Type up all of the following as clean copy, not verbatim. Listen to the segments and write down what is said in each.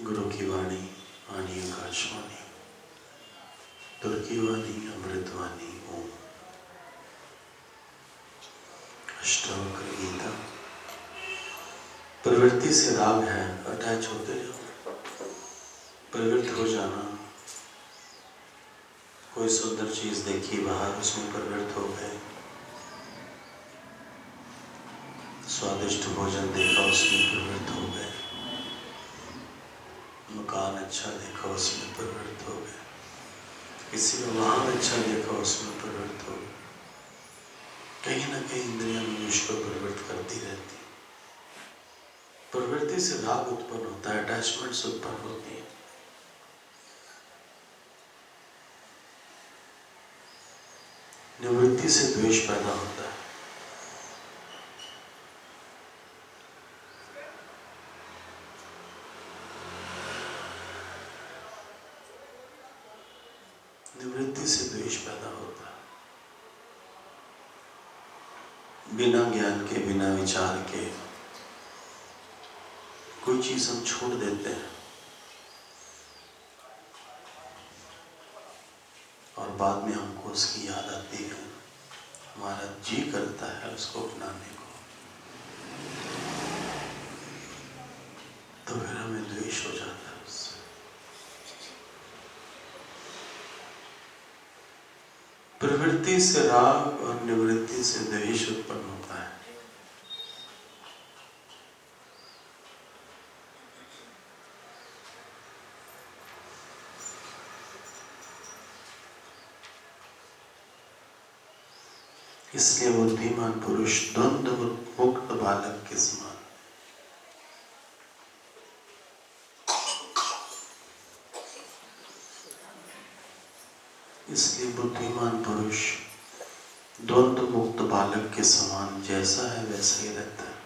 गुरु की वाणी वाणी आकाशवाणी तुर्की वाणी अमृतवाणी ओम। अष्टावक्र गीता। प्रवृत्ति से राग है, अटैच होते जाओ, प्रवृत्त हो जाना। कोई सुंदर चीज देखी बाहर, उसमें प्रवृत्त हो गए। स्वादिष्ट भोजन देखा, उसमें प्रवृत्त हो गए। मकान अच्छा देखा, उसमें प्रवृत्त हो गए। किसी का वाहन अच्छा देखा, उसमें प्रवृत्त हो गए। कहीं ना कहीं इंद्रियां मनुष्य को प्रवृत्त करती रहती है। प्रवृत्ति से राग उत्पन्न होता है, अटैचमेंट्स उत्पन्न होती है। निवृत्ति से द्वेष पैदा होता है। निवृत्ति से द्वेष पैदा होता है। बिना ज्ञान के, बिना विचार के कोई चीज हम छोड़ देते हैं और बाद में हमको उसकी याद आती है, हमारा जी करता है उसको अपनाने को, तो फिर हमें द्वेष हो जाता है उससे। प्रवृत्ति से राग और निवृत्ति से द्वेष उत्पन्न होता है। इसलिए बुद्धिमान पुरुष द्वंद्व मुक्त बालक के समान। इसलिए बुद्धिमान पुरुष द्वंद्व मुक्त बालक के समान जैसा है वैसा ही रहता है।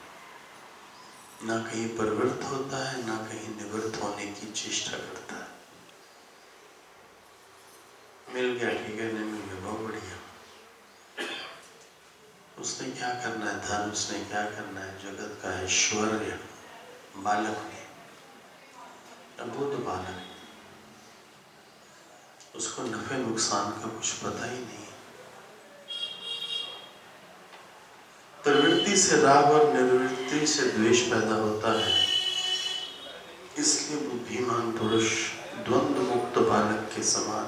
ना कहीं प्रवृत्त होता है, ना कहीं निवृत्त होने की चेष्टा करता है। मिल गया ठीक है, नहीं मिल गया बहुत बढ़िया। उसने क्या करना है, धन उसने क्या करना है, जगत का ऐश्वर्य बालक ने, अबुद्ध बालक, उसको नफे नुकसान का कुछ पता ही नहीं। प्रवृत्ति से राग और निवृत्ति से द्वेष पैदा होता है। इसलिए बुद्धिमान पुरुष द्वंद्व मुक्त बालक के समान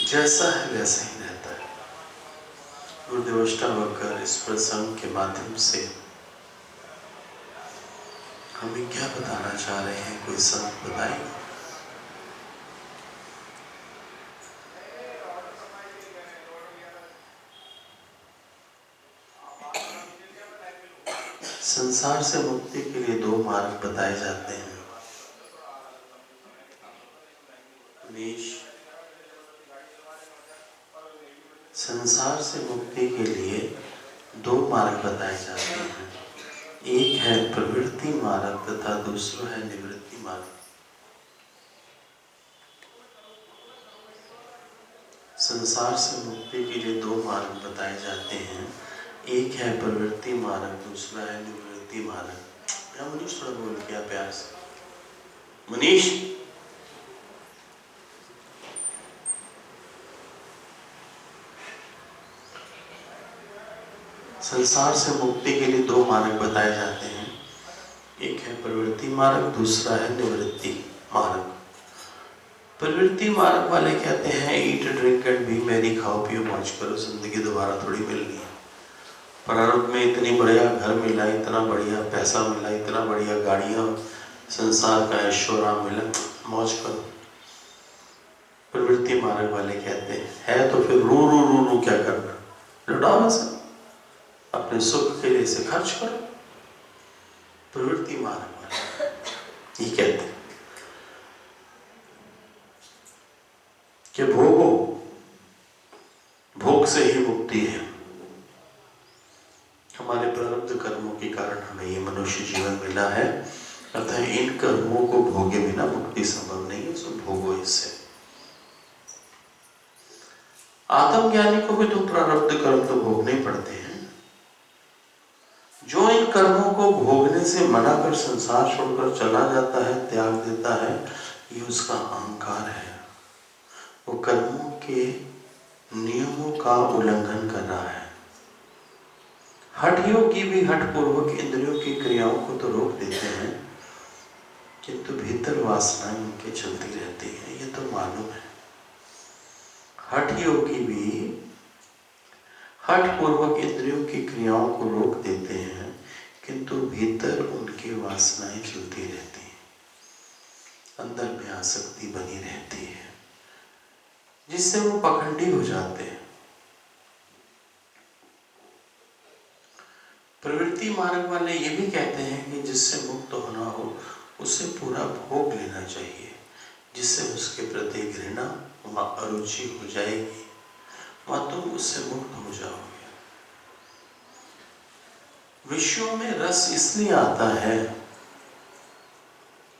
जैसा है वैसा ही रहता है। गुरुदेव अष्टावक्र इस प्रसंग के माध्यम से हमें क्या बताना चाह रहे हैं, कोई संत बताएगा? संसार से मुक्ति के लिए दो मार्ग बताए जाते हैं। संसार से मुक्ति के लिए दो मार्ग बताए जाते हैं। एक है प्रवृत्ति मार्ग तथा दूसरा है निवृत्ति मार्ग। संसार से मुक्ति के लिए दो मार्ग बताए जाते हैं। एक है प्रवृत्ति मार्ग, दूसरा है निवृत्ति मार्ग। या मनीष थोड़ा बोल किया प्यार से, मनीष। संसार से मुक्ति के लिए दो मार्ग बताए जाते हैं। एक है प्रवृत्ति मार्ग, दूसरा है निवृत्ति मार्ग। प्रवृत्ति मार्ग वाले कहते हैं eat drink and B Mary, खाओ पियो मौज करो, जिंदगी दोबारा थोड़ी मिलनी है। प्रारंभ में इतनी बढ़िया घर मिला, इतना बढ़िया पैसा मिला, इतना बढ़िया गाड़ियां, संसार का ऐश्वर्य मिला, मौज करो। प्रवृत्ति मार्ग वाले कहते हैं है तो फिर रू रू रू रू क्या करना, लुटाओ से, अपने सुख के लिए इसे खर्च करो। प्रवृत्ति मार्ग वाले ये कहते हैं कि भोगो, भोग से ही मुक्ति है। हमारे प्रारब्ध कर्मों के कारण हमें ये मनुष्य जीवन मिला है, अतः इन कर्मों को भोगे बिना मुक्ति संभव नहीं है, सो भोगो इससे। आत्मज्ञानी को भी तो प्रारब्ध कर्म तो भोगने ही पड़ते हैं। जो इन कर्मों को भोगने से मना कर संसार छोड़कर चला जाता है, त्याग देता है, ये उसका अहंकार है। वो कर्मों के नियमों का उल्लंघन कर रहा है। हठ योगी भी हठ पूर्वक इंद्रियों की क्रियाओं को तो रोक देते हैं, किंतु भीतर वासनाएं उनके चलती रहती हैं, ये तो मालूम है। हठ योगी भी हठ पूर्वक इंद्रियों की क्रियाओं को रोक देते हैं, किंतु भीतर उनकी वासनाएं चलती रहती हैं, अंदर में आसक्ति बनी रहती है, जिससे वो पखंडी हो जाते हैं। प्रवृत्ति मार्ग वाले ये भी कहते हैं कि जिससे मुक्त होना हो उसे पूरा भोग लेना चाहिए, जिससे उसके प्रति घृणा व अरुचि हो जाएगी, वह तुम उससे मुक्त हो जाओगे। विषयों में रस इसलिए आता है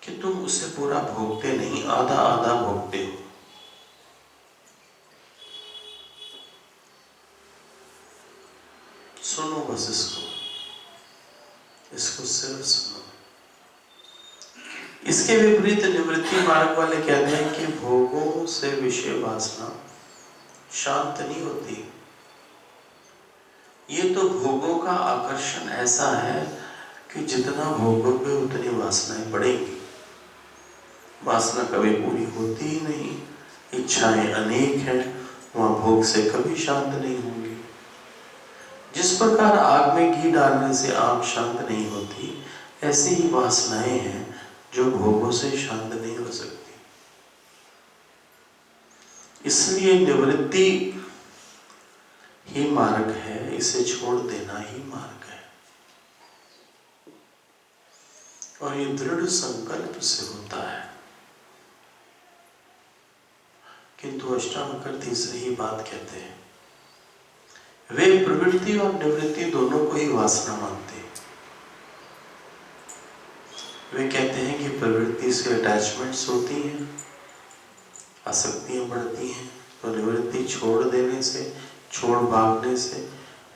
कि तुम उसे पूरा भोगते नहीं, आधा आधा भोगते हो। सुनो बस इसको सिर्फ सुनो। इसके विपरीत निवृत्ति मार्ग वाले कहते हैं कि भोगों से विषय वासना शांत नहीं होती। ये तो भोगों का आकर्षण ऐसा है कि जितना भोगोगे उतनी वासनाएं बढ़ेंगी। वासना कभी पूरी होती ही नहीं, इच्छाएं अनेक हैं, वहां भोग से कभी शांत नहीं होंगी। जिस प्रकार आग में घी डालने से आग शांत नहीं होती, ऐसी ही वासनाएं हैं जो भोगों से शांत नहीं हो सकती। इसलिए निवृत्ति ही मार्ग है, इसे छोड़ देना ही मार्ग है, और ये दृढ़ संकल्प से होता है। किंतु अष्टावक्र तीसरी ही बात कहते हैं। वे प्रवृत्ति और निवृत्ति दोनों को ही वासना मानते हैं। वे कहते हैं कि प्रवृत्ति से अटैचमेंट्स होती हैं, आसक्तियां बढ़ती हैं, तो निवृत्ति छोड़ देने से, छोड़ भागने से,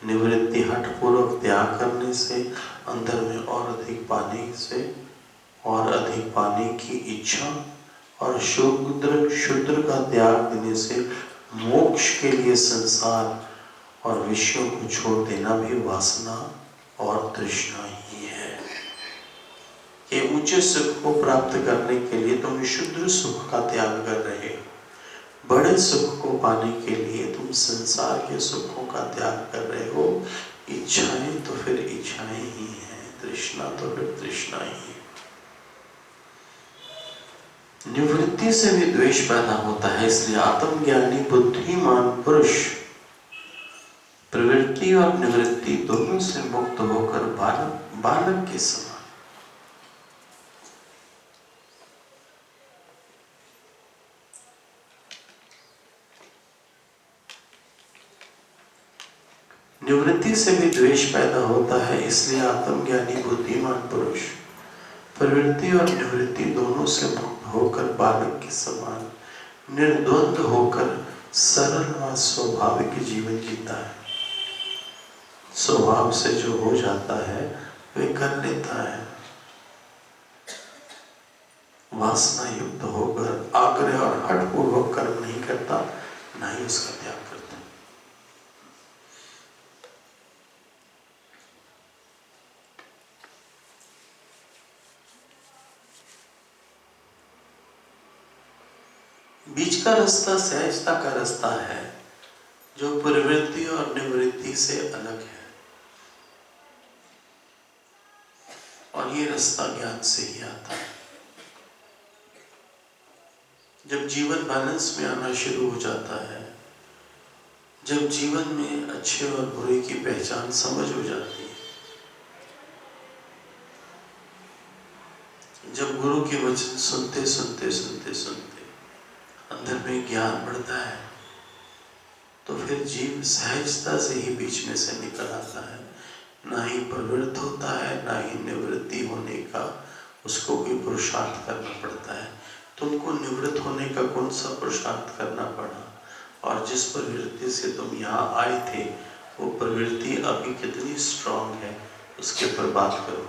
निवृत्ति हठ पूर्वक त्याग करने से, अंदर में और अधिक पाने की इच्छा और शूद्र का त्याग देने से मोक्ष के लिए संसार और विषयों को छोड़ देना भी वासना और तृष्णा ही है। कि ऊंचे सुख को प्राप्त करने के लिए तुम शुद्र सुख का त्याग कर रहे हो, बड़े सुख को पाने के लिए तुम संसार के सुखों का त्याग कर रहे हो। इच्छाएं तो फिर इच्छाएं ही हैं, तृष्णा तो फिर तृष्णा ही है। निवृत्ति से भी द्वेष पैदा होता है, इसलिए आत्मज्ञानी बुद्धिमान पुरुष प्रवृत्ति और निवृत्ति दोनों से मुक्त होकर बालक के समान निवृत्ति से भी द्वेष पैदा होता है, इसलिए आत्मज्ञानी बुद्धिमान पुरुष प्रवृत्ति और निवृत्ति दोनों से मुक्त होकर बालक के समान निर्द्वंद होकर सरल व स्वाभाविक जीवन जीता है। स्वभाव से जो हो जाता है वे कर लेता है। वासना युक्त होकर आग्रह और हठ पूर्वक कर्म नहीं करता, ना ही उसका त्याग करता। बीच का रास्ता सहजता का रास्ता है, जो प्रवृत्ति और निवृत्ति से अलग है, और ये रास्ता ज्ञान से ही आता है। जब जीवन बैलेंस में आना शुरू हो जाता है, जब जीवन में अच्छे और बुरे की पहचान समझ हो जाती है, जब गुरु के वचन सुनते सुनते सुनते सुनते अंदर में ज्ञान बढ़ता है, तो फिर जीव सहजता से ही बीच में से निकल आता है। ना ही प्रवृत्त होता है, ना ही निवृत्ति होने का उसको कोई पुरुषार्थ करना पड़ता है। तुमको निवृत्त होने का कौन सा पुरुषार्थ करना पड़ा? और जिस प्रवृत्ति से तुम यहाँ आए थे, वो प्रवृत्ति अभी कितनी स्ट्रांग है उसके ऊपर बात करो।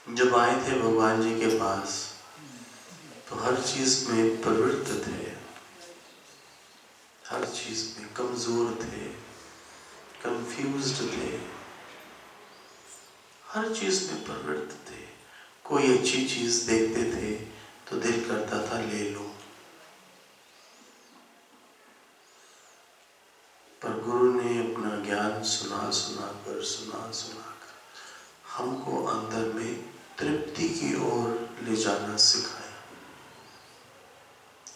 जब आए थे भगवान जी के पास तो हर चीज में प्रवृत्त थे, हर चीज में कमजोर थे, कंफ्यूज्ड थे, हर चीज में प्रवृत्त थे। कोई अच्छी चीज देखते थे तो दिल करता था ले लो, पर गुरु ने अपना ज्ञान सुना कर हमको अंदर में तृप्ति की ओर ले जाना सिखाया।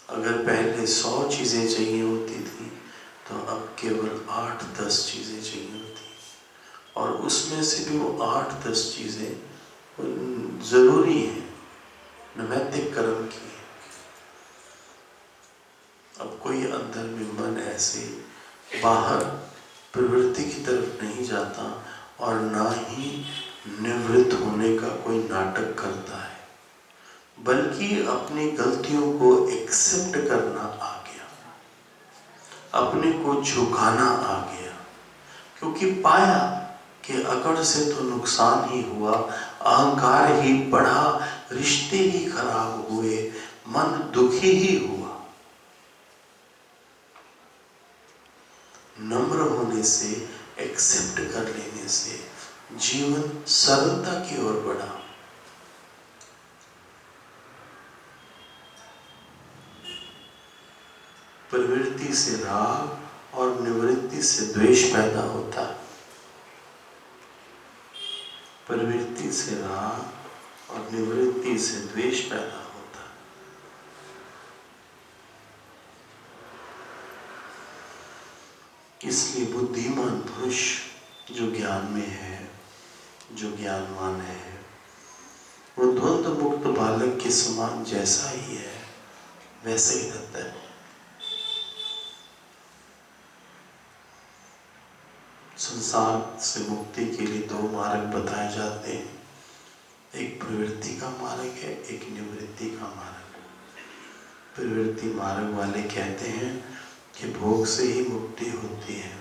अगर पहले 100 चीजें चाहिए होती थी तो अब केवल 8-10 चीजें चाहिए होती, और उसमें से भी वो 8-10 चीजें जरूरी है, नैमित्तिक कर्म की है। अब कोई अंदर में मन ऐसे बाहर प्रवृत्ति की तरफ नहीं जाता और ना ही निवृत्त होने का कोई नाटक करता है, बल्कि अपनी गलतियों को एक्सेप्ट करना आ गया, अपने को झुकाना आ गया, क्योंकि पाया कि अकड़ से तो नुकसान ही हुआ, अहंकार ही बढ़ा, रिश्ते ही खराब हुए, मन दुखी ही हुआ। नम्र होने से, एक्सेप्ट कर लेने से जीवन सरलता की ओर बढ़ा। प्रवृत्ति से राग और निवृत्ति से द्वेष पैदा होता है। प्रवृत्ति से राग और निवृत्ति से द्वेष पैदा होता है। इसलिए बुद्धिमान पुरुष जो ज्ञान में है, जो ज्ञानवान है, वो द्वंद्व मुक्त बालक के समान जैसा ही है वैसे ही रहता है। संसार से मुक्ति के लिए 2 मार्ग बताए जाते हैं, एक प्रवृत्ति का मार्ग है, एक निवृत्ति का मार्ग। प्रवृत्ति मार्ग वाले कहते हैं कि भोग से ही मुक्ति होती है।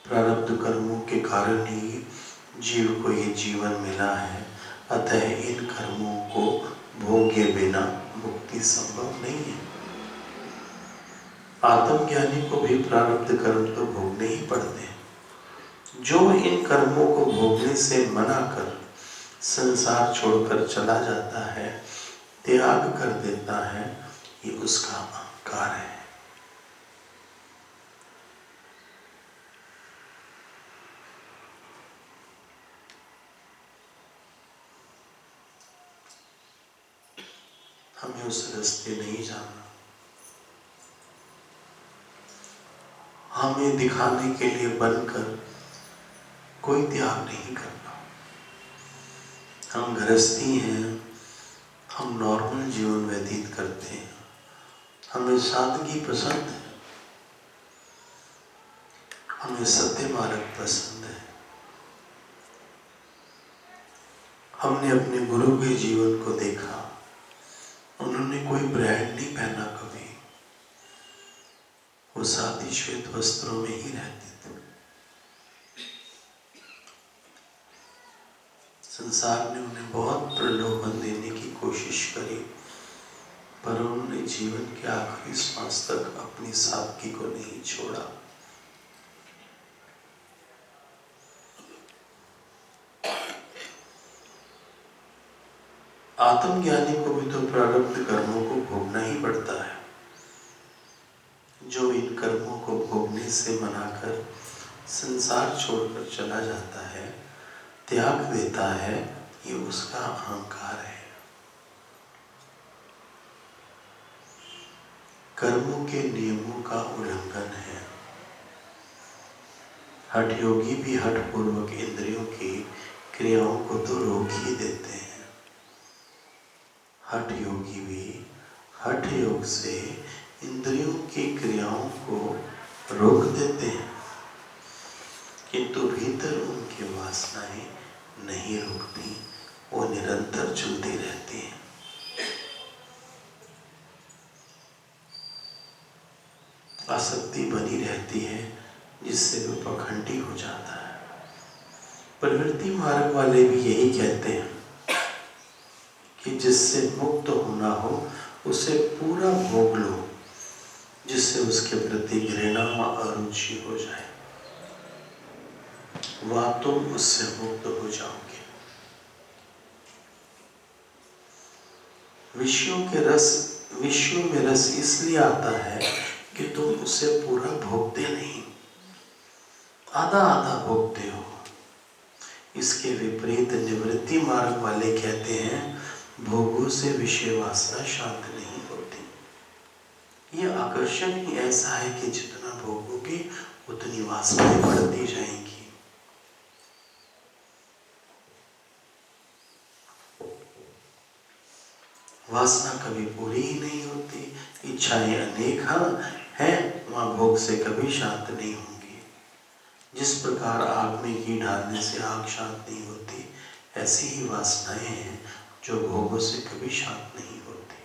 प्रारब्ध कर्मों के कारण ही जीव को ये जीवन मिला है, अतः इन कर्मों को भोगे बिना मुक्ति संभव नहीं है। आत्मज्ञानी को भी प्रारब्ध कर्म तो भोगने ही पड़ते हैं। जो इन कर्मों को भोगने से मना कर संसार छोड़कर चला जाता है, त्याग कर देता है, ये उसका अहंकार है। हमें उस रास्ते नहीं जाना। हमें दिखाने के लिए बनकर कोई त्याग नहीं करना। हम गृहस्थी हैं, हम नॉर्मल जीवन व्यतीत करते हैं, हमें सादगी पसंद है, हमें सत्य मार्ग पसंद है। हमने अपने गुरु के जीवन को देखा, उन्होंने कोई ब्रांड नहीं पहना कभी, वो सादी श्वेत वस्त्रों में ही रहते थे। संसार ने उन्हें बहुत प्रलोभन देने की कोशिश करी, पर उन्होंने जीवन के आखिरी सांस तक अपनी सादगी को नहीं छोड़ा। आत्मज्ञानी को भी तो प्रारब्ध कर्मों को भोगना ही पड़ता है। जो इन कर्मों को भोगने से मनाकर संसार छोड़कर चला जाता है, त्याग देता है, ये उसका अहंकार है। कर्मों के नियमों का उल्लंघन है। हठ योगी भी हठ पूर्वक इंद्रियों की क्रियाओं को तो रोक ही देते हैं। हठ योगी भी हठ योग से इंद्रियों की क्रियाओं को रोक देते हैं, किंतु भीतर उनके वास वासनाएं नहीं रुकती, वो निरंतर चलती रहती हैं। आसक्ति बनी रहती है, जिससे वो पखंडी हो जाता है। प्रवृत्ति मार्ग वाले भी यही कहते हैं कि जिससे मुक्त होना हो उसे पूरा भोग लो, जिससे उसके प्रति घृणा और अरुचि हो जाए, वह तुम उससे मुक्त हो जाओगे। विषयों में रस इसलिए आता है कि तुम उसे पूरा भोगते नहीं, आधा आधा भोगते हो। इसके विपरीत निवृत्ति मार्ग वाले कहते हैं भोगों से विषय वासना शांत नहीं होती। यह आकर्षण ही ऐसा है कि जितना भोगोगे उतनी वासनाएं बढ़ती जाएंगी। वासना कभी पूरी ही नहीं होती, इच्छाएं अनेक हैं, वहां भोग से कभी शांत नहीं होंगी। जिस प्रकार आग में घी डालने से आग शांत नहीं होती, ऐसी ही वासनाएं हैं जो भोगों से कभी शांत नहीं होती।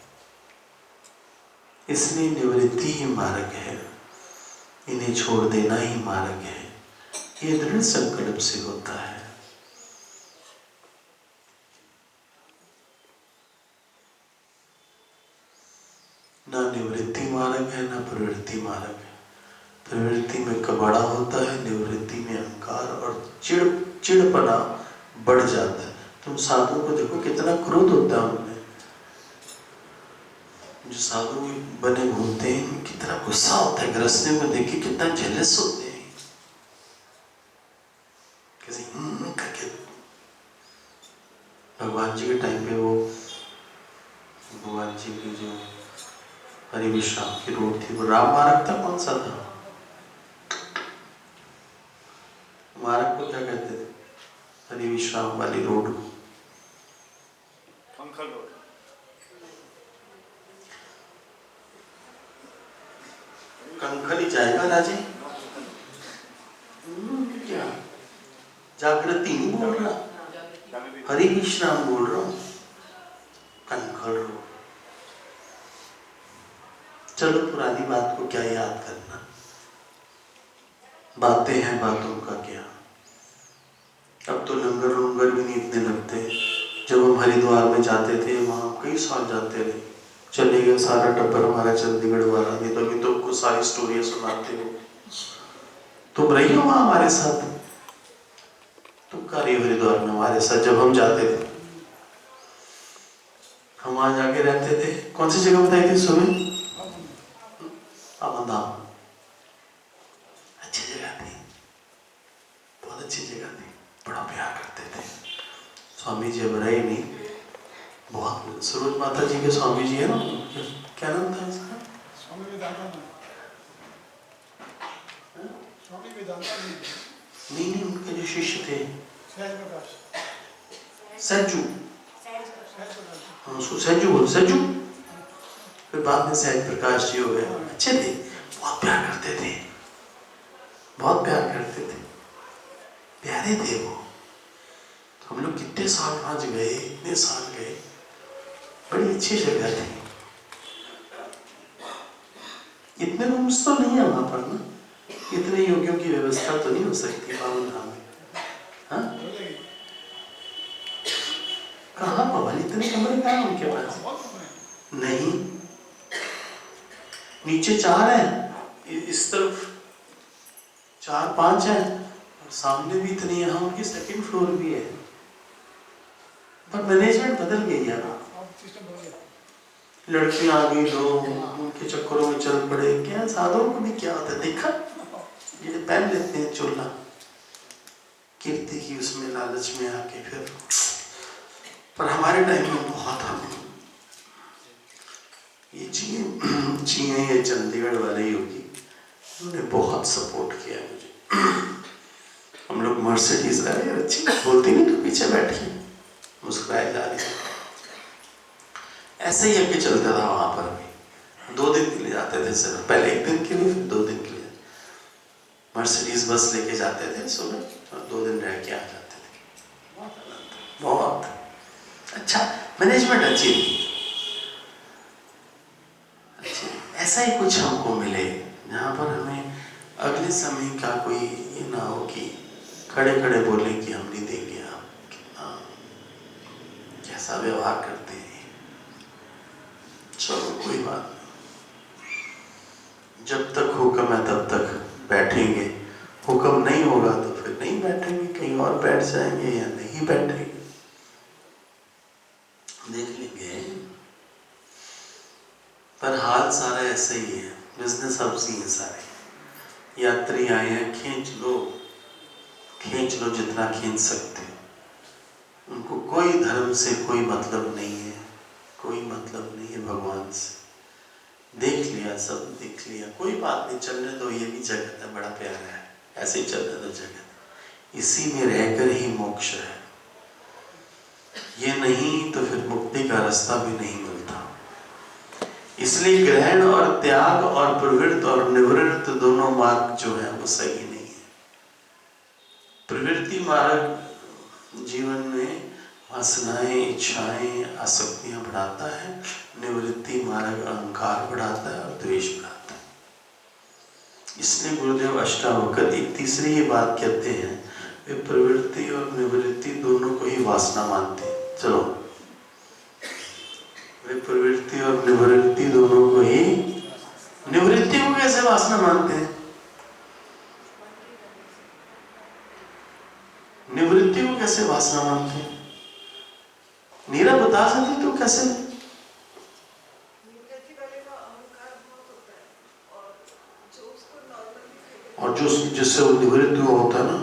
इसलिए निवृत्ति ही मार्ग है, इन्हें छोड़ देना ही मार्ग है। ये दृढ़ संकल्प से होता है। ना निवृत्ति मार्ग है ना प्रवृत्ति मार्ग है। प्रवृत्ति में कबाड़ा होता है, निवृत्ति में अहंकार और चिड़पना बढ़ जाता है। तुम साधु को देखो कितना क्रोध होता है उनमें। जो साधु बने घूमते हैं कितना गुस्सा होता है, गृहस्थी में देखिए कितना जेलस होते हैं, कैसे करके। भगवान जी के टाइम पे वो भगवान जी की जो हरि विश्राम की रोड थी, वो राम मार्ग था, कौन सा था मार्ग को क्या कहते थे? हरि विश्राम वाली रोड, कंखल रोड। कंखल ही जाएगा राजे, क्या जागृति नहीं बोल रहा, हरि विश्राम बोल रहा हूं, कंखल रोड। चलो पुरानी बात को क्या याद करना, बातें हैं बातों का क्या। अब तो लंगर लंगर भी नहीं इतने लगते। जब हम हरिद्वार में जाते थे वहां कई साल जाते रहे, चले गए सारा टब्बर हमारा चंडीगढ़ वाला। नहीं तो अभी तो कुछ सारी स्टोरियां सुनाते हो, तुम रही हो वहां हमारे साथ, तुम का रही हरिद्वार में हमारे साथ। जब हम जाते थे हम वहां जाके रहते थे। कौन सी जगह बताई थी सुबह? अमरधाम। अच्छी जगह थी, बहुत अच्छी जगह थी, बड़ा प्यार करते थे। स्वामी जी अब रहे नहीं, बहुत। सरोज माता जी के स्वामी जी है ना, क्या नाम था उसका? स्वामी विवेकानंद। स्वामी विवेकानंद नहीं, उनके जो शिष्य थे सज्जू, हाँ उसको सज्जू बोल, सज्जू। फिर बाद में सहज प्रकाश जी हो गए। अच्छे थे, बहुत प्यार करते थे, बहुत प्यार करते थे, प्यारे थे वो। हम लोग कितने साल आज गए, इतने साल गए, बड़ी अच्छी जगह थी। इतने रूम्स तो नहीं है वहां पर ना, इतने योगियों की व्यवस्था तो नहीं हो सकती पावन धाम में। हाँ कहाँ पवन, इतने कमरे कहाँ उनके पास? नहीं, नीचे 4 है, इस तरफ 4-5 है, और सामने भी इतनी है। उनकी 2nd फ्लोर भी है, पर मैनेजमेंट बदल गई है ना, लड़कियां आ गई, लोग उनके चक्करों में चल पड़े। क्या साधुओं को भी क्या होता है, देखा ये पहन लेते हैं चोला कीर्ति की, उसमें लालच में आके फिर। पर हमारे टाइम में बहुत हम ये जिए ये चंडीगढ़ वाले योगी, उन्होंने बहुत सपोर्ट किया मुझे। हम लोग मर्सिडीज यार अच्छी बोलती नहीं तो पीछे बैठी मुस्कुराए जा रही, ऐसे ही आगे चलता था। वहां पर भी 2 दिन के लिए जाते थे सिर्फ, पहले 1 दिन के लिए फिर 2 दिन के लिए। मर्सिडीज बस लेके जाते थे सुबह और 2 दिन रह के आ जाते थे। बहुत अच्छा, मैनेजमेंट अच्छी थी, अच्छी। ऐसा ही कुछ हमको मिले जहाँ पर हमें अगले समय का कोई ये ना हो कि खड़े खड़े बोले कि हम नहीं देंगे, आप कितना कैसा व्यवहार करते हैं। चलो कोई बात नहीं, जब तक हुक्म है तब तक बैठेंगे, हुक्म नहीं होगा तो फिर नहीं बैठेंगे, कहीं और बैठ जाएंगे या नहीं बैठेंगे, देख लेंगे। पर हाल सारा ऐसा ही है, बिजनेस हब्स ही है सारे। यात्री आए हैं, खींच लो जितना खींच सकते हो। उनको कोई धर्म से कोई मतलब नहीं है, कोई मतलब नहीं है भगवान से। देख लिया, सब देख लिया, कोई बात नहीं, चलने दो, ये भी जगत है, बड़ा प्यारा है, ऐसे ही चलने दो जगत, इसी में रहकर ही मोक्ष है। ये नहीं तो फिर मुक्ति का रास्ता भी नहीं मिलता। इसलिए ग्रहण और त्याग और प्रवृत्त और निवृत्त दोनों मार्ग जो है वो सही नहीं है। प्रवृत्ति मार्ग जीवन में वासनाएं, इच्छाएं, आसक्तियां बढ़ाता है, निवृत्ति मार्ग अहंकार बढ़ाता है और द्वेष बढ़ाता है। इसलिए गुरुदेव अष्टावक्र एक तीसरी ये बात कहते हैं, वे प्रवृत्ति और निवृत्ति दोनों को ही वासना मानते हैं। चलो, वे प्रवृत्ति और निवृत्ति दोनों को ही, निवृत्ति को कैसे वासना मानते हैं? निवृत्ति को कैसे वासना मानते हैं? नीरा बता सकती तो कैसे? और जो जिससे वो निवृत्त हुआ होता है ना,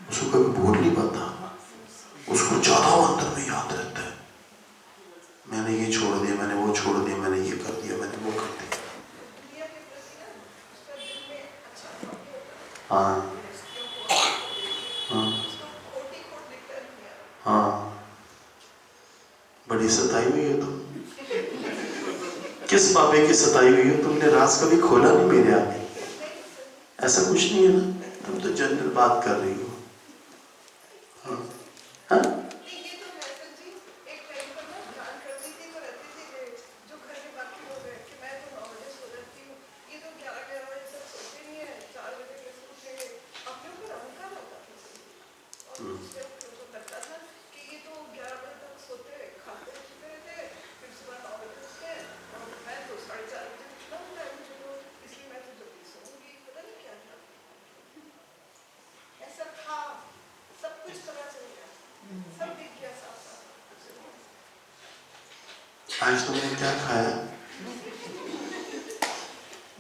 उसको कभी भूल नहीं पाता, उसको ज्यादा अंदर में याद रहता है, मैंने ये छोड़ दिया, मैंने वो छोड़ दिया, मैंने ये कर दिया, मैंने वो कर दिया। हाँ हाँ हाँ, बड़ी सताई हुई है तुम। किस बाबे की सताई हुई है? तुमने राज कभी खोला नहीं मेरे आगे, ऐसा कुछ नहीं है ना, तुम तो जनरल बात कर रही हो। हाँ हाँ, आज तुमने क्या खाया?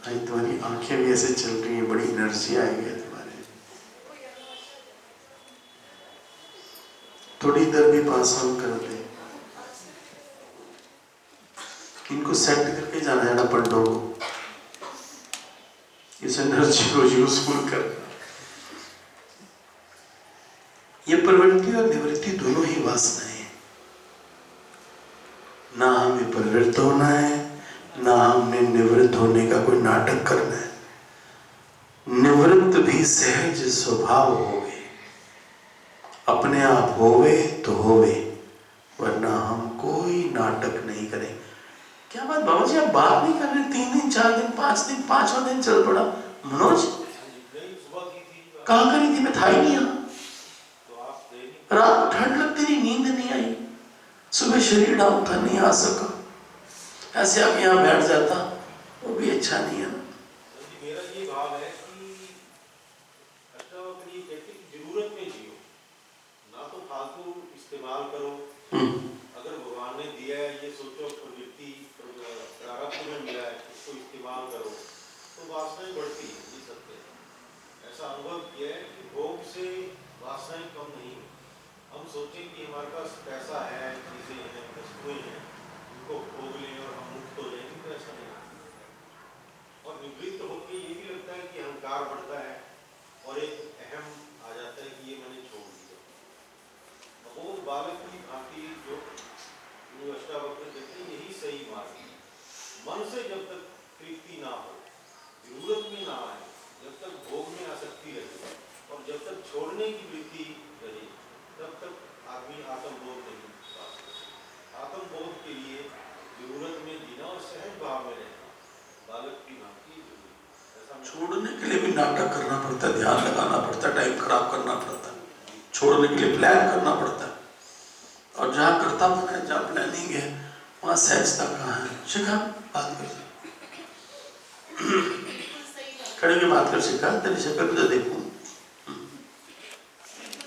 आज तुम्हारी आंखें भी ऐसे चल रही है, बड़ी एनर्जी आई है तुम्हारे। थोड़ी देर भी पास ऑन कर दे, इनको सेट करके जाना है ना पंडों को, इस एनर्जी को यूजफुल कर। ये प्रवृत्ति और निवृत्ति दोनों ही वासनाएं हैं। ना हमें प्रवृत्त होना है, ना हमें निवृत्त होने का कोई नाटक करना है। निवृत्त भी सहज स्वभाव होवे, अपने आप होवे तो होवे, वरना हम कोई नाटक नहीं करें। क्या बात बाबा जी, आप बात नहीं कर रहे? 3 दिन 4 दिन 5 दिन, 5वां दिन चल पड़ा। मनोज कहाँ करी थी? मैं था ही नहीं यहाँ। रात को ठंड लगती रही, नींद नहीं आई, सुबह शरीर डाउन था, नहीं आ सका, ऐसे आप यहाँ बैठ जाता, वो भी अच्छा नहीं है ना। मेरा ये भाव है कि अष्टावक्र ये कहते हैं जरूरत में जियो, ना तो फालतू इस्तेमाल करो। अगर भगवान ने दिया है, ये सोचो प्रवृत्ति प्रारब्ध में मिला है, इसको इस्तेमाल करो, तो वासनाएं बढ़ती है। ये सत्य है, ऐसा अनुभव किया है कि भोग से वासनाएं कम नहीं। हम सोचें कि हमारे पास पैसा है, चीजें हैं, वस्तुएं हैं, उनको भोग लें और हम मुक्त हो जाएंगे, तो ऐसा नहीं। और निवृत्त होकर ये भी लगता है कि अहंकार बढ़ता है और एक अहम आ जाता है कि ये मैंने छोड़ दिया। वो बालक की भांति जो अष्टावक्र कहते हैं, यही सही मार्ग है। मन से जब तक तृप्ति ना हो, जरूरत में ना आए, जब तक भोग में आसक्ति रहे और जब तक छोड़ने की वृत्ति रहे, तब तक आदमी आत्मबोध छोड़ने के लिए भी नाटक करना पड़ता है, ध्यान लगाना पड़ता है, टाइम खराब करना पड़ता है, छोड़ने के लिए प्लान करना पड़ता है। और जहाँ कर्तापन है, जहाँ प्लानिंग है, वहाँ सहजता कहाँ है? शिखा बात कर खड़े के बात कर। शिखा तेरी शक्ल तो देखूं।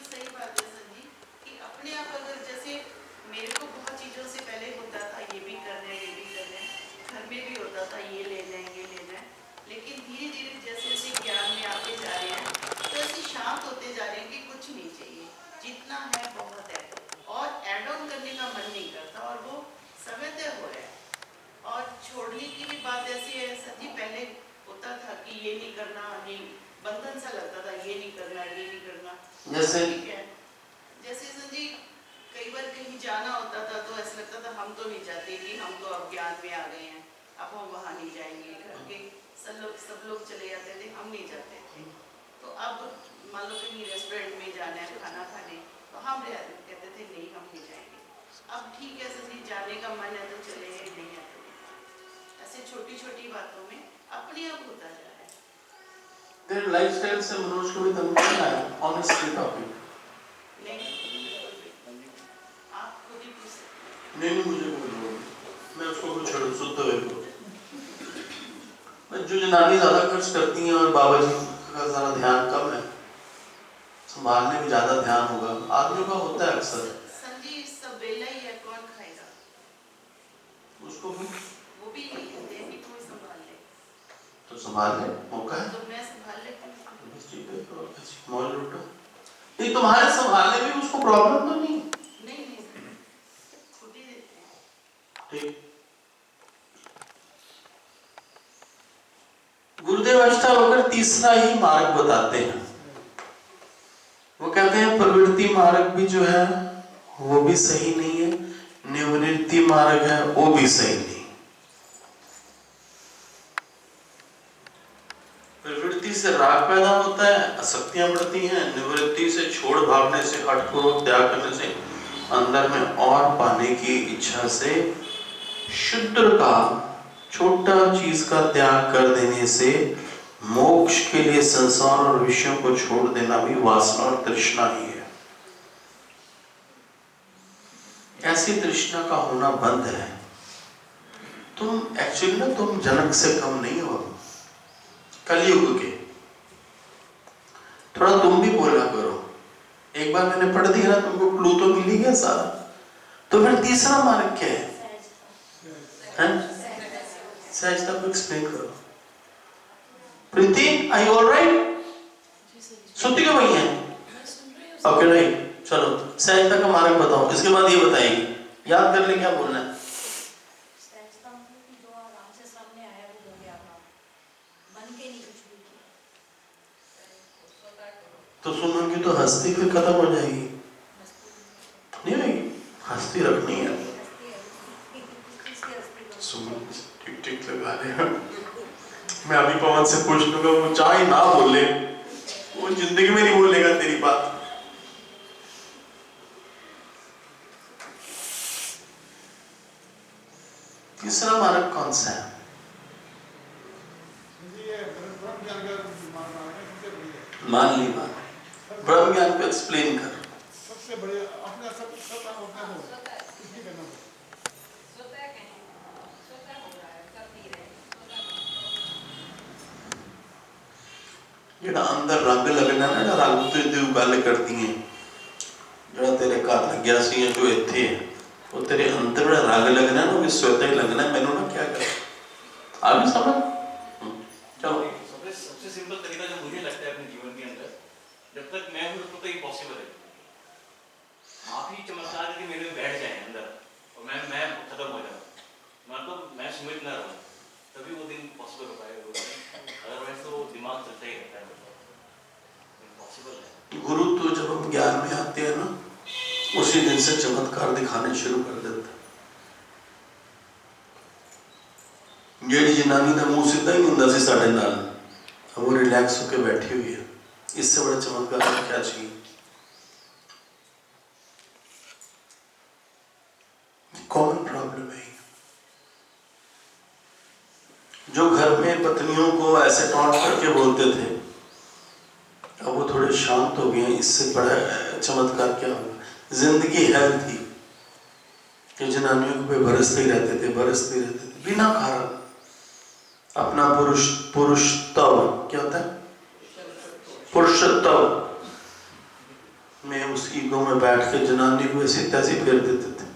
सही बात है सर जी कि अपने आप अगर जैसे मेरे को बहुत चीज़ों से पहले होता था ये भी करना है, ये भी करना है, घर में भी होता था ये लेना है, ये लेना है, लेकिन धीरे धीरे जैसे जैसे ज्ञान में आते जा रहे हैं तो ऐसे शांत होते जा रहे हैं कि कुछ नहीं चाहिए, जितना है बहुत है, और एड ऑन करने का मन नहीं करता, और वो समय तय हो रहा है। और छोड़ने की भी बात ऐसी है सर जी, पहले होता था कि ये नहीं करना, नहीं बंधन सा लगता था, ये नहीं करना, ये नहीं करना। जैसे ठीक है, जैसे सर जी कई बार कहीं जाना होता था तो ऐसा लगता था हम तो नहीं चाहते कि हम तो अब ज्ञान में आ गए हैं, अब हम वहाँ नहीं जाएंगे, घर के सब लोग चले जाते थे, हम नहीं जाते थे। तो अब मान लो कहीं रेस्टोरेंट में जाना है खाना खाने, तो हम कहते थे नहीं हम नहीं जाएंगे। अब ठीक है सर जी, जाने का मन है तो चले गए, नहीं है तो नहीं। ऐसे छोटी छोटी बातों में अपने आप होता जा रहा है। तेरे लाइफस्टाइल से मनोज को भी तंग नहीं आया? ऑनेस्टली टॉपिक नहीं, आप खुद ही पूछ सकते हैं। नहीं, मुझे बोलो, मैं उसको कुछ छोड़ सुध हुए को। जो जनानी ज्यादा खर्च करती हैं और बाबा जी का जरा ध्यान कम है, संभालने में ज्यादा ध्यान होगा, आदमियों का होता है अक्सर। संजी सब बेला ही है, कौन खाएगा? उसको भी वो भी नहीं कहते हैं कि कोई संभाल ले, तो संभाल ले, मौका है तो मैं संभाल लेती हूँ। तो बस ठीक है, तो अच्छी मौज लूटो। नहीं, तुम्हारे संभालने में उसको प्रॉब्लम तो नहीं? नहीं सर, खुद ही देते हैं। ठीक। गुरुदेव अष्टावक्र तीसरा ही मार्ग बताते हैं। वो कहते हैं प्रवृत्ति मार्ग भी जो है वो भी सही नहीं है, निवृत्ति मार्ग है वो भी सही नहीं। प्रवृत्ति से राग पैदा होता है, आसक्तियां बढ़ती हैं, निवृत्ति से छोड़ भागने से, हठपूर्वक त्याग करने से, अंदर में और पाने की इच्छा से, शुद्र का छोटा चीज का त्याग कर देने से, मोक्ष के लिए संसार और विषयों को छोड़ देना भी वासना और तृष्णा ही है। ऐसी तृष्णा का होना बंद है। तुम एक्चुअली ना तुम जनक से कम नहीं हो, कलयुग के। थोड़ा तुम भी बोला करो। एक बार मैंने पढ़ दिया ना, तुमको क्लू तो मिल ही गया सारा। तो फिर तीसरा मार्ग क्या है? सहजता को एक्सप्लेन करो। प्रीति, आर यू ऑलराइट? सुनती क्यों नहीं है? ओके राइट, चलो सहजता का मार्ग बताओ, इसके बाद ये बताएगी। याद कर ले क्या बोलना है। तो सुनोगी तो हस्ती फिर खत्म हो जाएगी, नहीं होगी? हस्ती रखनी है। सुनो ठीक ठीक लगा रहे। मैं अभी पवन से पूछ लूंगा, वो चाहे ना बोले, वो जिंदगी में नहीं बोलेगा तेरी बात। तीसरा मार्ग कौन सा है? मान ली बात, ब्रह्म ज्ञान को एक्सप्लेन कर। सबसे बड़े अपने सब ਜਿਹੜਾ ਅੰਦਰ ਰੰਗ ਲੱਗਣਾ ਨਾ, ਜਿਹੜਾ ਰੰਗ ਤੇ ਗੱਲ ਕਰਦੀ ਹੈ, ਜਿਹੜਾ ਤੇਰੇ ਘਰ ਲੱਗਿਆ ਸੀ ਜੋ ਇੱਥੇ ਹੈ, ਉਹ ਤੇਰੇ ਅੰਦਰ ਜਿਹੜਾ ਰੰਗ ਲੱਗਣਾ ਨਾ, ਉਹ ਸਵੈਤਾ ਹੀ ਲੱਗਣਾ। ਮੈਨੂੰ ਨਾ क्या कर आ भी समझ। चलो सबसे सिंपल तरीका जो मुझे लगता है अपने जीवन के अंदर, जब तक मैं हूँ तब तक ये पॉसिबल है। आप ही चमत्कार के मेरे में बैठ जाए अंदर और मैं खत्म हो जाऊँ, मतलब मैं सुमित ना रहूँ, तभी वो दिन पॉसिबल हो पाएगा। अदरवाइज तो दिमाग चलता ही रहता है, पॉसिबल है। गुरु तो जब हम ज्ञान में आते हैं ना, उसी दिन से चमत्कार दिखाने शुरू कर देते हैं। जेड़ी जनानी का मुंह सीधा ही हुंदा सी साडे नाल, वो रिलैक्स होकर बैठी हुई है। इससे बड़ा चमत्कार क्या चाहिए? कॉमन प्रॉब्लम है। जो घर में पत्नियों को ऐसे टॉन्ट करके बोलते थे, अब वो थोड़े शांत हो गए। इससे बड़ा चमत्कार क्या होगा? जिंदगी हेल थी कि जनानियों पे बरसते ही रहते थे बिना कारण। अपना पुरुषत्व क्या होता है? पुरुषत्व में उस ईगो में बैठ के जनानी को ऐसी तैसी फेर देते थे।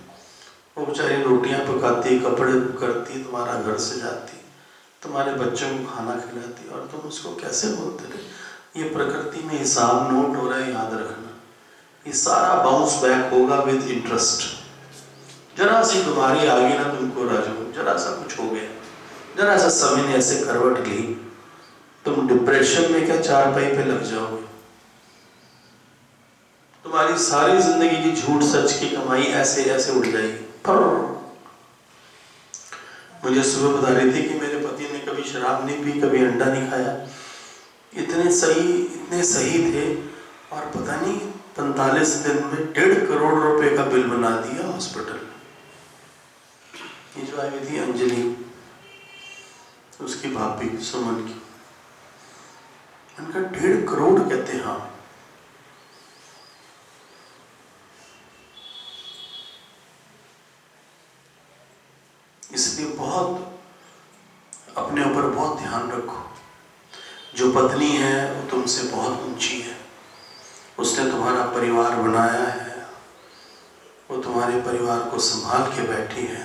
वो बेचारी रोटियां पकाती, कपड़े करती, तुम्हारा घर सजाती, तुम्हारे बच्चों को खाना खिलाती, और तुम उसको कैसे बोलते थे? ये प्रकृति में हिसाब नोट हो रहा है, याद रखना। ये सारा बाउंस बैक होगा विद इंटरेस्ट। जरा सी तुम्हारी आ गई ना तुमको राजू, जरा सा कुछ हो गया, जरा सा समय ने ऐसे करवट ली, तुम डिप्रेशन में क्या चारपाई पे लग जाओगे। तुम्हारी सारी जिंदगी की झूठ सच की कमाई ऐसे ऐसे उड़ जाएगी। मुझे सुबह बता रही थी कि मेरे पति ने कभी शराब नहीं पी, कभी अंडा नहीं खाया, इतने सही थे, और पता नहीं 45 दिन में 1.5 करोड़ रुपए का बिल बना दिया हॉस्पिटल में। ये जो आई थी अंजलि, उसकी भाभी सुमन की, उनका 1.5 करोड़ कहते। हाँ, इसलिए बहुत अपने ऊपर बहुत ध्यान रखो। जो पत्नी है वो तुमसे बहुत ऊंची है, उसने तुम्हारा परिवार बनाया है, वो तुम्हारे परिवार को संभाल के बैठी है।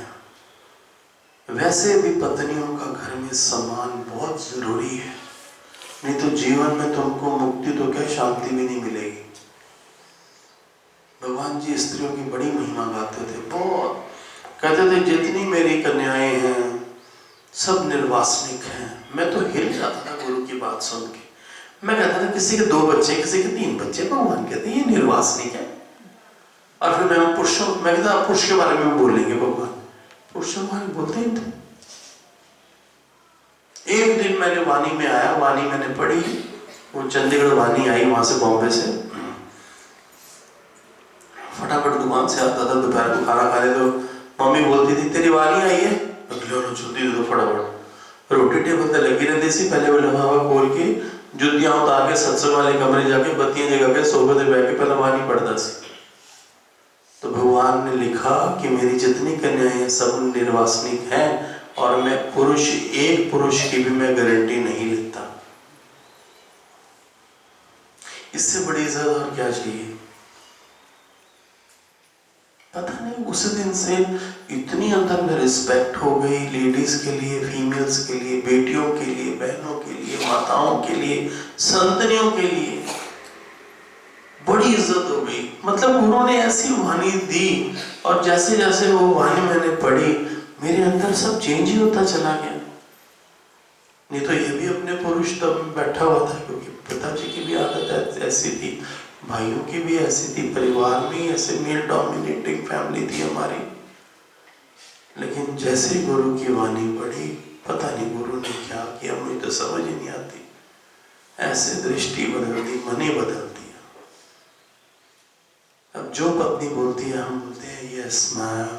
वैसे भी पत्नियों का घर में सम्मान बहुत जरूरी है, नहीं तो जीवन में तुमको मुक्ति तो क्या शांति भी नहीं मिलेगी। भगवान जी स्त्रियों की बड़ी महिमा गाते थे, बहुत कहते थे जितनी मेरी कन्याएं हैं सब निर्वासनिक हैं। मैं तो हिल जाता था गुरु की बात सुन के। मैं कहता था किसी के 2 बच्चे, किसी के 3 बच्चे, भगवान कहते ये निर्वासनिक है। और फिर मैं कहता पुरुष के बारे में बोलेंगे भगवान, पुरुष के बारे में बोलते ही थे। एक दिन मैंने वाणी में आया, वाणी मैंने पढ़ी, वो चंडीगढ़ वाणी आई वहां से, बॉम्बे से। फटाफट दुकान से आता था, दोपहर को खाना खाने तो मम्मी बोलती थी तेरी वाणी आई है, तो फटाफट रोटी टेबल पे लगी रहती सी। पहले वो लगा हुआ खोल के जुतियां उतार के सत्संग वाले कमरे जाके बत्तियां जगा के सोफे पे बैठ के पहले वाणी पढ़ता सी। तो भगवान ने लिखा कि मेरी जितनी कन्याएं सब निर्वासनिक हैं, और मैं एक पुरुष की भी मैं गारंटी नहीं लेता। इससे बड़ी इज्जत और क्या चाहिए? पता नहीं उस दिन से इतनी अंदर में रिस्पेक्ट हो गई लेडीज के लिए, फीमेल्स के लिए, बेटियों के लिए, बहनों के लिए, माताओं के लिए, संतनियों के लिए बड़ी इज्जत हो गई। मतलब गुरु ने ऐसी वाणी दी, और जैसे जैसे वो वाणी मैंने पढ़ी मेरे अंदर सब चेंज ही होता चला गया। नहीं तो ये भी अपने पुरुष तब बैठा हुआ था, क्योंकि पिताजी की भी आदत ऐसी थी, भाइयों की भी ऐसी थी, परिवार में ऐसे मेल डोमिनेटिंग फैमिली थी हमारी। लेकिन जैसे गुरु की वाणी पढ़ी, पता नहीं गुरु ने क्या किया, मुझे तो समझ ही नहीं आती। ऐसे दृष्टि बदल दी, मन ही बदल दिया। अब जो पत्नी बोलती है हम बोलते हैं यस मैम,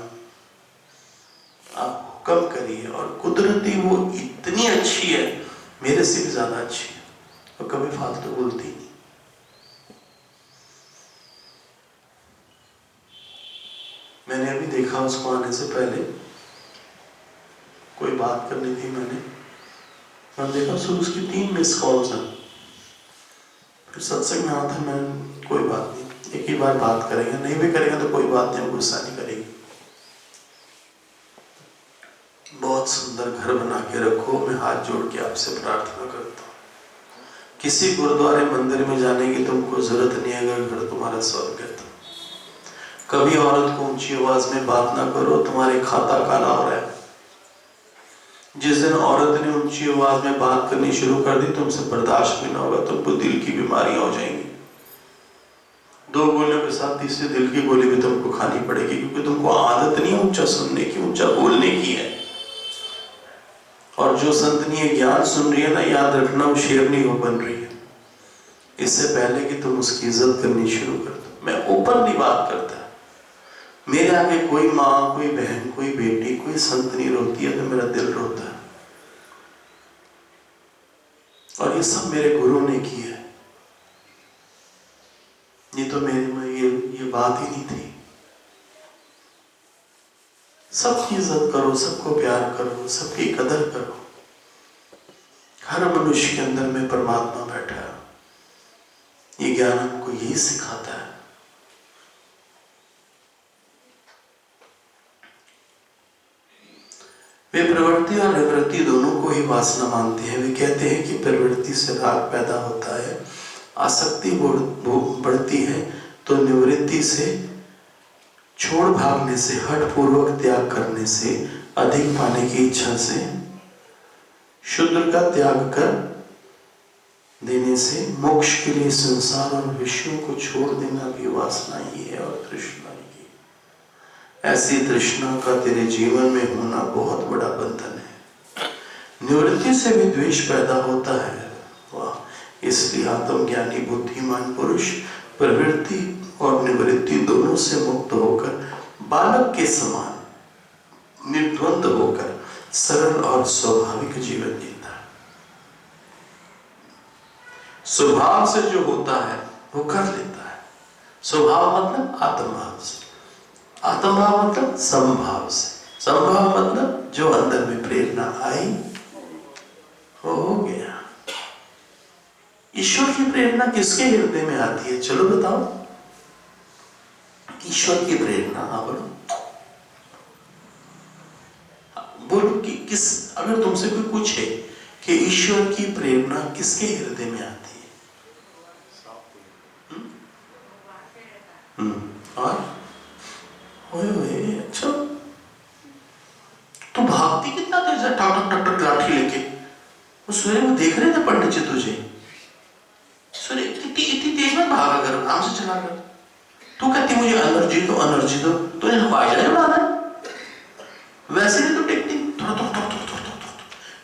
आप हुक्म करिए। और कुदरती वो इतनी अच्छी है, मेरे से भी ज्यादा अच्छी है, और कभी फालतू बोलती नहीं। मैंने अभी देखा उसको आने से पहले कोई बात करनी थी, मैंने देखा सुबह उसकी 3 मिस कॉल्स हैं। फिर सत्संग में आता, मैं कोई बात नहीं, एक ही बार बात करेंगे, नहीं भी करेंगे तो कोई बात नहीं, गुस्सा नहीं करेगी। बहुत सुंदर घर बना के रखो, मैं हाथ जोड़ के आपसे प्रार्थना करता हूँ। किसी गुरुद्वारे मंदिर में जाने की तुमको जरूरत नहीं है, अगर घर तुम्हारा स्वर्ग है तो। कभी औरत को ऊंची आवाज में बात ना करो, तुम्हारे खाता काला हो रहा है। जिस दिन औरत ने ऊंची आवाज में बात करनी शुरू कर दी, तुमसे बर्दाश्त भी ना होगा, तुमको दिल की बीमारियां हो जाएंगी। 2 गोलियों के साथ तीसरी दिल की गोली भी तुमको खानी पड़ेगी, क्योंकि तुमको आदत नहीं ऊंचा सुनने की, ऊंचा बोलने की है। और जो संतनीय ज्ञान सुन रही है ना, याद रखना वो शेरनी हो बन रही है। इससे पहले कि तुम उसकी इज्जत करनी शुरू कर दो। मैं ओपनली बात करता, मेरे आगे कोई माँ, कोई बहन, कोई बेटी, कोई संत नहीं रोती है तो मेरा दिल रोता है। ये सब मेरे गुरु ने किया है, ये तो मेरे में ये बात ही नहीं थी। सबकी इज्जत करो, सबको प्यार करो, सबकी कदर करो। हर मनुष्य के अंदर में परमात्मा बैठा है। ये ज्ञान हमको यही सिखाता है। वे प्रवृत्ति और निवृत्ति दोनों को ही वासना मानते हैं। वे कहते हैं कि प्रवृत्ति से राग पैदा होता है, आसक्ति बढ़ती है, तो निवृत्ति से छोड़ भागने से, हठ पूर्वक त्याग करने से, अधिक पाने की इच्छा से, शुद्र का त्याग कर देने से, मोक्ष के लिए संसार और विषयों को छोड़ देना भी वासना ही है और तृष्णा ही। ऐसी तृष्णा का तेरे जीवन में होना बहुत बड़ा बंधन है। निवृत्ति से भी द्वेष पैदा होता है। वाह! इसलिए आत्मज्ञानी बुद्धिमान पुरुष प्रवृत्ति और निवृत्ति दोनों से मुक्त होकर बालक के समान निर्द्वंद होकर सरल और स्वाभाविक जीवन जीता है। स्वभाव से जो होता है वो कर लेता है। स्वभाव मतलब आत्मभाव से, आत्मभाव मतलब समभाव से, समभाव मतलब जो अंदर में प्रेरणा आई वो हो गया। ईश्वर की प्रेरणा किसके हृदय में आती है? चलो बताओ। ईश्वर की प्रेरणा, हाँ बोलो बोलो कि किस, अगर तुमसे कोई पूछे कि ईश्वर की प्रेरणा किसके हृदय में आती है? और ओए अच्छा, तू भागती कितना तेज है, टक टक टक लाठी लेके। वो सूर्य में देख रहे थे पंडित जी तुझे, सूर्य इतनी तेज में भागा कर, आराम से चला कर। तू कहती मुझे एनर्जी दो, एनर्जी दो, तुझे हवाई जहाज उड़ाना है। वैसे नहीं तो टेकती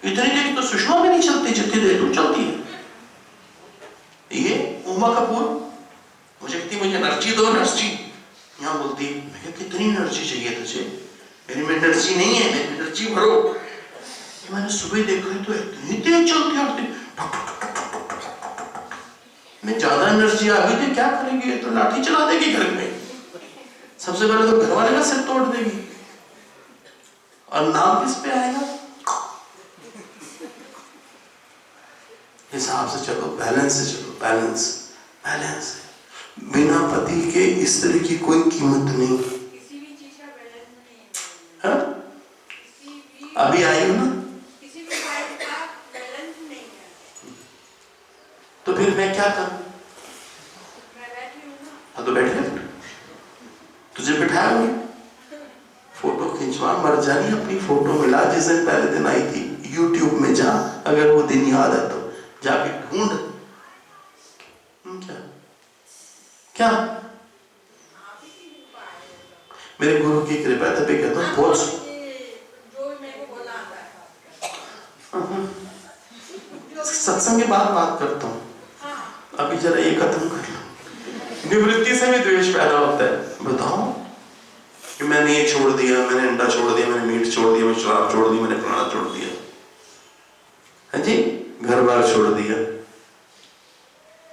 इतनी देर तो सुषमा भी नहीं चलती जितनी देर तू चलती है। ये उमा कपूर मुझे कहती मुझे एनर्जी दो, एनर्जी। यहाँ बोलती मैं कितनी एनर्जी चाहिए तुझे? मेरी में एनर्जी नहीं है, मेरी एनर्जी भरो। मैंने सुबह देखा तो इतनी तेज चलती है, मैं ज्यादा एनर्जी आ गई थी, क्या करेगी? तो लाठी चला देगी घर में, सबसे पहले तो घर वाले का सिर तोड़ देगी, और नाम किस पे आएगा? हिसाब से चलो, बैलेंस से चलो, बैलेंस बैलेंस। बिना पति के स्त्री की कोई कीमत नहीं। किसी भी चीज का बैलेंस नहीं है। हाँ? अभी आई हो ना? किसी भी बात का बैलेंस नहीं है। तो फिर मैं क्या करूं? मैं बैठी हूँ ना। हाँ तो बैठ ले, तुझे बिठाया हुआ, फोटो खिंचवा, मर जानी अपनी फोटो मिला जिस दिन पहले दिन आई थी। YouTube में जा, अगर वो दिन याद है तो जाके ढूंढ। क्या क्या मेरे गुरु की कृपा, तभी कहता हूँ बहुत जो मेरे को बोला आता है। सत्संग के बाद बात करता हूँ। अभी जरा ये खत्म कर लो। निवृत्ति से भी द्वेष पैदा होता है। बताओ कि मैंने ये छोड़ दिया, मैंने अंडा छोड़ दिया, मैंने मीट छोड़ दिया, मैंने शराब छोड़ दी, मैंने फलाना छोड़ दिया, है जी, घर बार छोड़ दिया,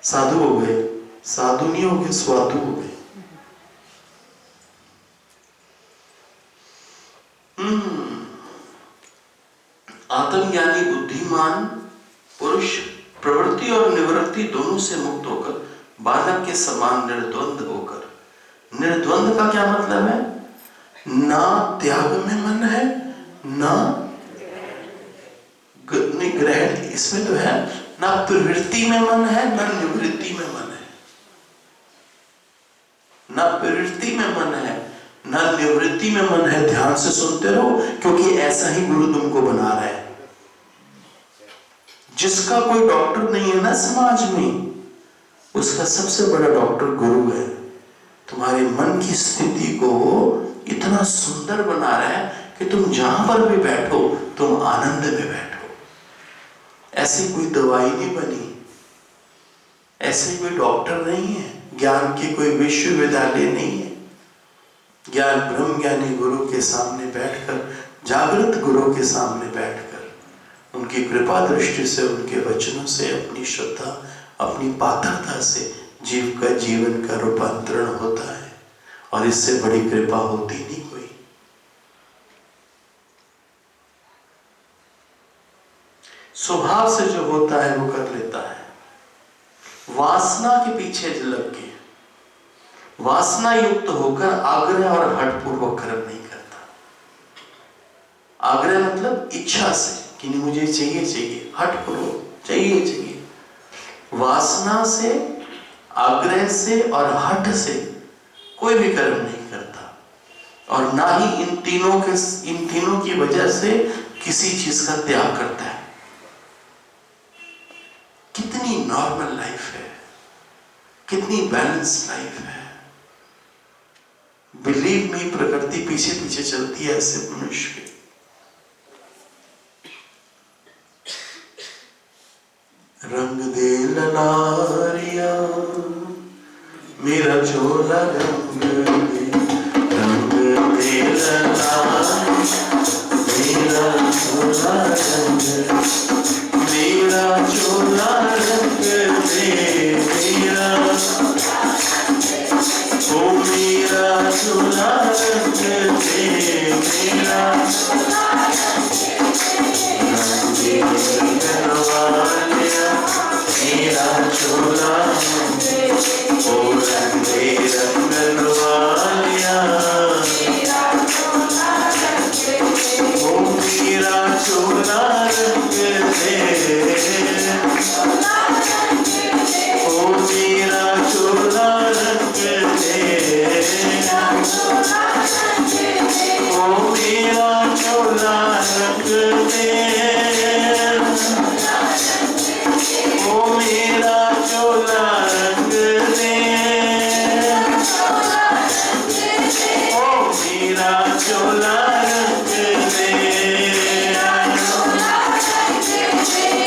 साधु हो गए। साधु नहीं हो गए, स्वाधु हो गए। आत्मज्ञानी बुद्धिमान पुरुष प्रवृत्ति और निवृत्ति दोनों से मुक्त होकर बालक के समान निर्द्वंद होकर, निर्द्वंद का क्या मतलब है? ना त्याग में मन है, ना ग्रहण, इसमें तो है, ना प्रवृत्ति में मन है, ना निवृत्ति में मन है। ना प्रवृत्ति में मन है, ना निवृत्ति में मन है। ध्यान से सुनते रहो, क्योंकि ऐसा ही गुरु तुमको बना रहा है। जिसका कोई डॉक्टर नहीं है ना समाज में, उसका सबसे बड़ा डॉक्टर गुरु है। तुम्हारे मन की स्थिति को इतना सुंदर बना रहा है कि तुम जहां पर भी बैठो तुम आनंद में बैठो। ऐसी कोई दवाई नहीं बनी, ऐसे कोई डॉक्टर नहीं है, ज्ञान की कोई विश्वविद्यालय नहीं है। ज्ञान ब्रह्म ज्ञानी गुरु के सामने बैठकर, जागृत गुरु के सामने बैठकर उनकी कृपा दृष्टि से, उनके वचनों से, अपनी श्रद्धा, अपनी पात्रता से जीव का जीवन का रूपांतरण होता है। और इससे बड़ी कृपा होती नहीं कोई। स्वभाव से जो होता है वो कर लेता है। वासना के पीछे लग के, वासना युक्त होकर आग्रह और हठपूर्वक कर्म नहीं करता। आग्रह मतलब इच्छा से कि नहीं मुझे चाहिए चाहिए, हठपूर्वक चाहिए चाहिए। वासना से, आग्रह से और हठ से कोई भी कर्म नहीं करता। और ना ही इन तीनों की वजह से किसी चीज का त्याग करता है। कितनी नॉर्मल लाइफ है, कितनी बैलेंस लाइफ है। बिलीव मी, प्रकृति पीछे पीछे चलती है ऐसे मनुष्य के। रंग दे ललारिया मेरा चोला, रंग दे ललारिया मेरा चोला, मेरा चोला रंग दे, मेरा ओ मेरा चोला रंग दे, मेरा रंग दे रंगवालिया मेरा चोला, ओ रंग दे रंगवालिया ओ मेरा चोला रंग दे, ओ मेरा चोला रंग दे, ओ मेरा चोला रंग दे, ओ मेरा चोला रंग दे, ओ मेरा चोला रंग दे,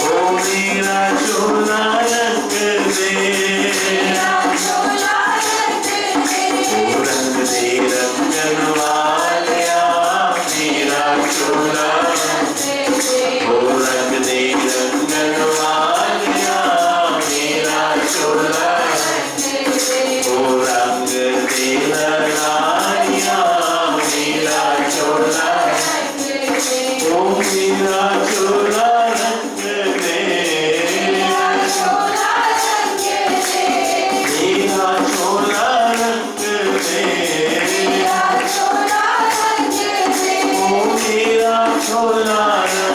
ओ मेरा चोला रंग दे, ओ रंग दे रंगन वालिया मेरा चोला, ओ रंग दे रंगन वालिया मेरा चोला, ओ रंग दे ललारिया मेरा चोला, ओ मेरा चोला रंग दे, मेरा चोला रंग दे, ओ मेरा चोला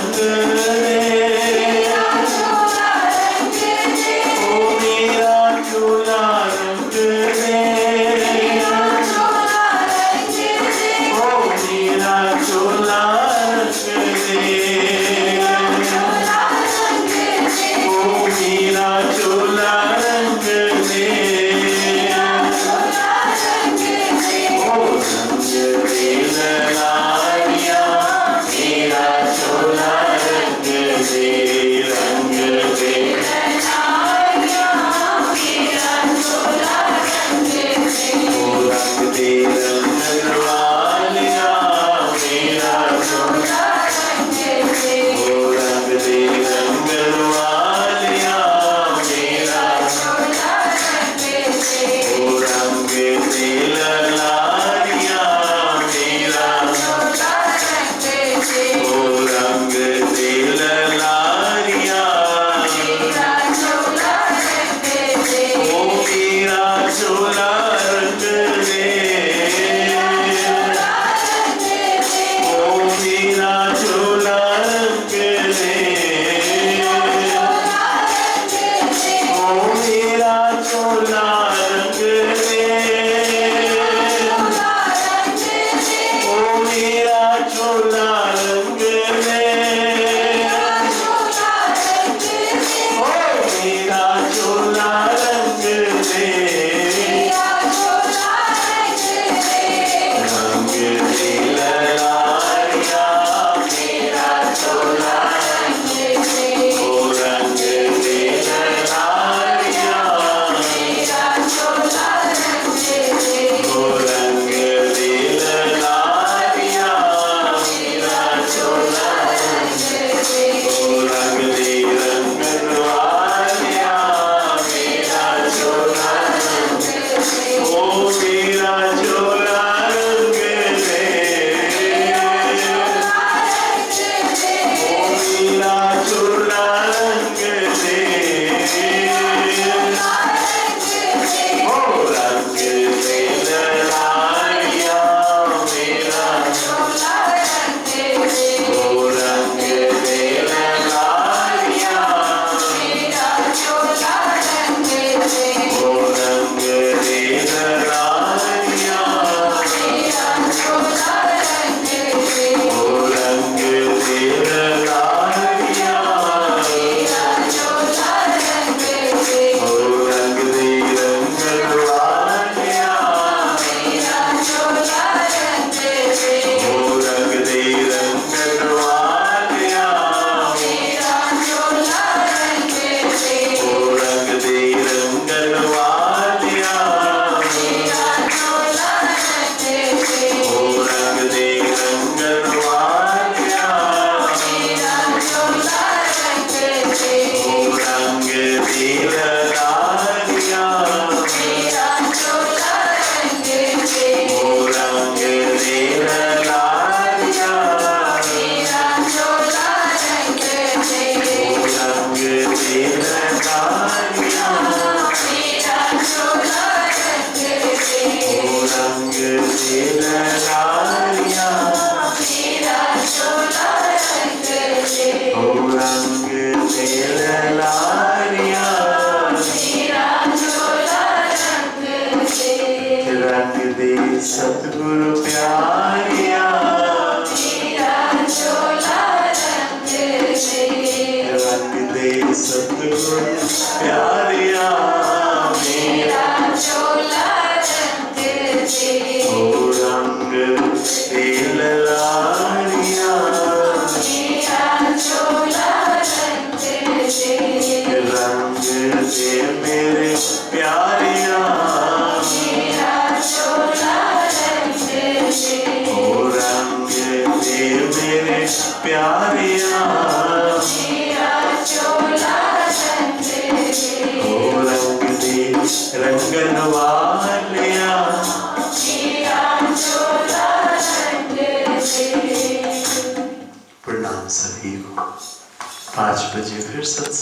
रंग दे, ओ मेरा चोला रंग दे, ओ मेरा चोला रंग दे, ओ मेरा चोला रंग दे, ओ रंग दे ललारिया मेरा चोला रंग दे, रंग दे ओ रंग दे रंगवालिया मेरा चोला, ओ रंग दे रंगवालिया मेरा, ओ रंग दे ललारिया मेरा, ओ रंग दे ललारिया, ओ मेरा चोला रंग दे, ओ मेरा चोला रंग दे, ओ मेरा चोला रंग दे, ओ मेरा चोला रंग दे, ओ मेरा चोला रंग दे, रंग दे ललारिया मेरा चोला, ओ रंग दे ललारिया, ओ रंग दे ललारिया मेरा सत्संग